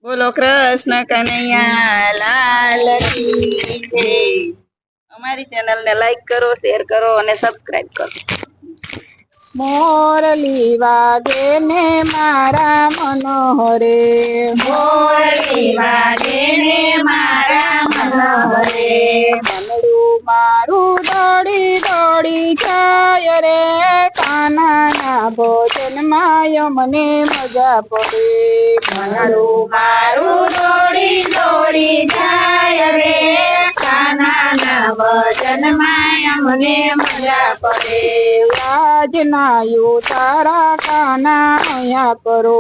બોલો કૃષ્ણ કનૈયા લાલ કી જય। અમારી ચેનલ ને લાઈક કરો, શેર કરો અને સબસ્ક્રાઇબ કરો। મોરલી વાગે ને મારા મનોહરે, મોરલી વાગે ને મારા મનોહરે, મનડું મારું દોડી દોડી જાય રે, કાનાના ભોજન માય મને મજા પડે। મનડું મારું દોડી દોડી જાય રે, કાનાના ભજનમાં અમને મજા પડે। આજનાયું તારા કાના અહીંયા કરો,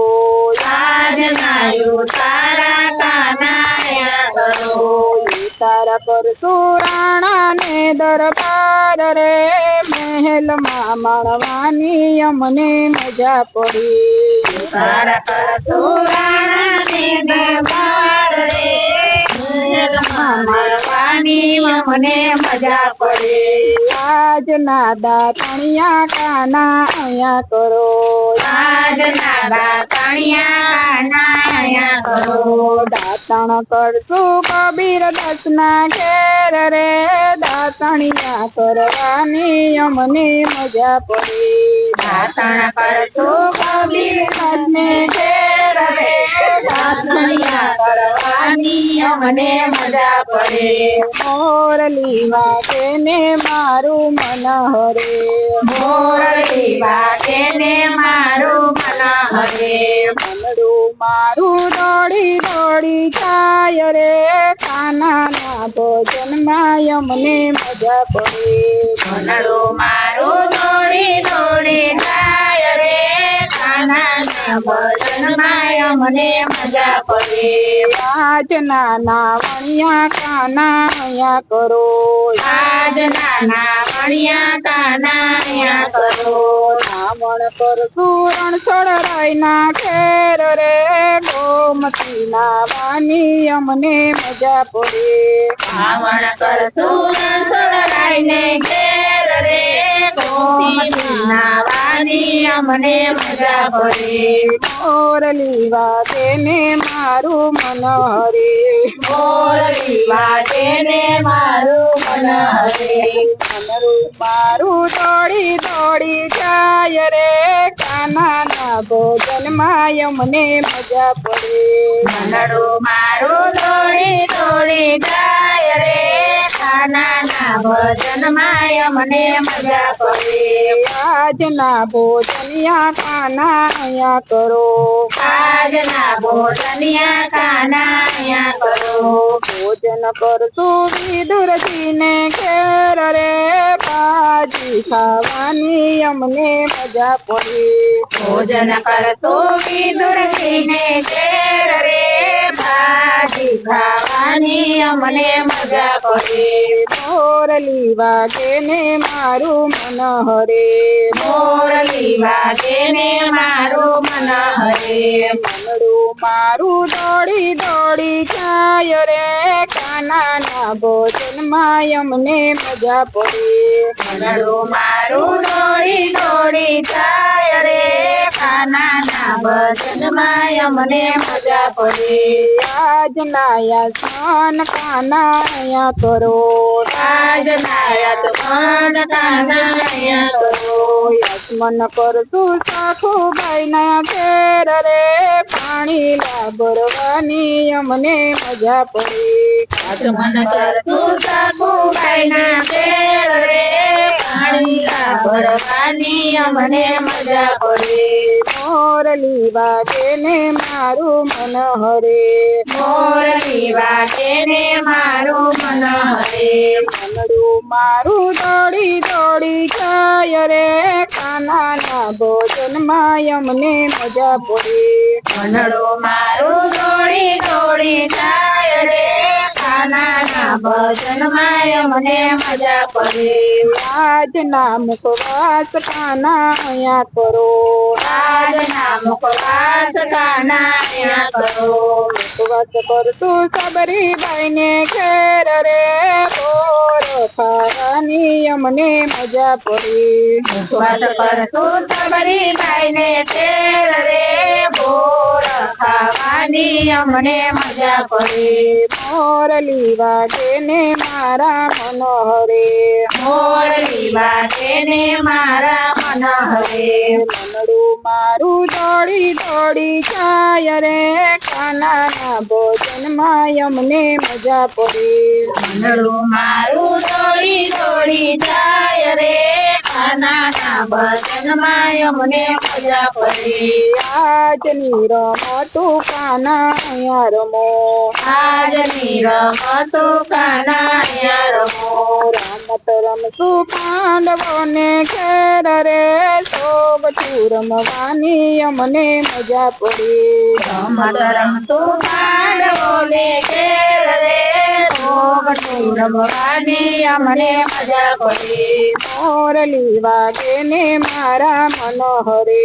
આજનાયું તારા કાનાયા કરો, તારા કરશું રાણા ને દરબાર રે, મહેલમાં માણવાની અમને મજા પડી। તારા કરશું રાણા ને દરબાર રે, મહેલમાં માણવાની અમને મજા પડે। આજના દાતણિયા કાના અહીંયા કરો, આજના દાતણિયા કાનાયા કરો, દાતણ કરશું કબીર દસના ઘેર રે, દાતણિયા કરવાની અમને મજા પડી। દાતણ કરશું કબીર દસને ઘેર રે, દાતણિયા કરવાની અમને મજા પડે। મોરલી વાગે ને મારું મન હરે, મોરલી વાગે ને મારું મન હરે, મનડું મારું દોડી દોડી જાય રે, કાનાના ભોજનમાં અમને મજા પડે। મનડું મારું દોડી દોડી જાય રે, કાનાના ભજનમાં અમને મજા પડે। આજના નાવણિયા કાના અહીંયા કરો, આજના નાવણિયા કાનાયા કરો, નાવણ કરશું રણછોડ રાયના ઘેર રે, ગોમતી નાવાની અમને મજા પડે। નાવણ કરશું રણછોડરાયને ઘેર રે, ગોમતી નાવાની અમને મજા પડે। મોરલી વાગે ને મારું મન હરે, મોરલી વાગે ને મારું મન હરે, મનરું મારું દોડી દોડી જાય રે, કાનાના ભોજનમાં અમને મજા પડે। મનડું મારું દોડી દોડી જાય રે, કાનાના ભજનમાં અમને મજા પડે। આજના ભોજનિયા કાના અહીંયા કરો, આજના ભોજનિયા કાનાયા કરો, ભોજન કરશું વિદુરજીને ઘેર રે, ભાજી ખાવાની અમને મજા પડે। ભોજન કરતું વિદુરજીને ઘેર રે, ભાજી ખાવાની અમને મજા પડે। મોરલી વાગે ને મારું મન હરે, મોરલી વાગે ને મારું મન હરે, મનડું મારું દોડી દોડી જાય રે, કાનાના ભોજનમાં અમને મજા પડે। મનડું મારું દોડી દોડી જાય રે, કાનાના ભજનમાં અમને મજા પડે। આજના યાસન કાના અહીંયા કરો, આજના યજમાન કાનાયા કરો, યજમન કરશું સાખુભાઈ ના ઘેર રે, પાણી લાભરવાની અમને મજા પડે। યજમાન કરતું સાકુબાઈના ઘેર રે, પાણી ભરવાની અમને મજા પડે। મોરલી વાગે ને મારું મન હરે, મોરલી વાગે ને મારું મન હરે, મનડું મારું દોડી દોડી જાય રે, કાનાના ભોજનમાં અમને મજા પડે। મનડું મારું દોડી દોડી જાય રે, કાનાના ભજનમાં અમને મજા પડે। આજના મુખવાસ કાના અહીંયા કરો, આજના મુખવાસ કાનાયા કરો, મુખવાસ કરશું સબરીબાઈ ને ઘેર રે, બોર ખાવાની અમને મજા પડે। મુખવાસ કરતું સબરીબાઈને ઘેર રે, બોર જોવાની અમને મજા પડે. મોરલી વાગે ને મારા મનોહરે મોરલી વાગે ને મારા મનહરે. મનડું મારું દોડી દોડી જાય રે કાનાના ભોજનમાં અમને મજા પડે. મનડું મારું દોડી દોડી જાય રે કાનાના ભજનમાં અમને મજા પડે. આજની રમતું કાના રમો આજની રમતું કાનાયા રમો. રમત રમતું પાંડવોને ઘેર રે સોગઠું રમવાની અમને મજા પડી. રમત રમતું પાંડવોને ઘેર રે સોગઠું રમવાની અમને મજા પડે. મોરલી વાગે ને મારા મનોહરે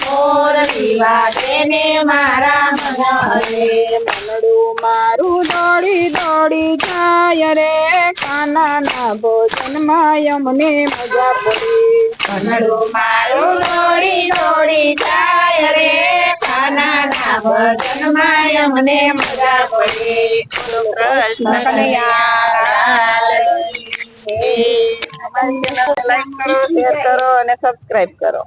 મોરલી વાગે ને મારા મનહરે. મનડું મારું દોડી દોડી જાય રે કાનાના ભોજનમાં અમને મજા પડી. મનડું મારું દોડી દોડી જાય રે કાનાના ભજનમાં અમને મજા પડે. કૃષ્ણ કનૈયા લાલ કી જય. અમારી ચેનલને લાઈક કરો, શેર કરો અને સબસ્ક્રાઇબ કરો.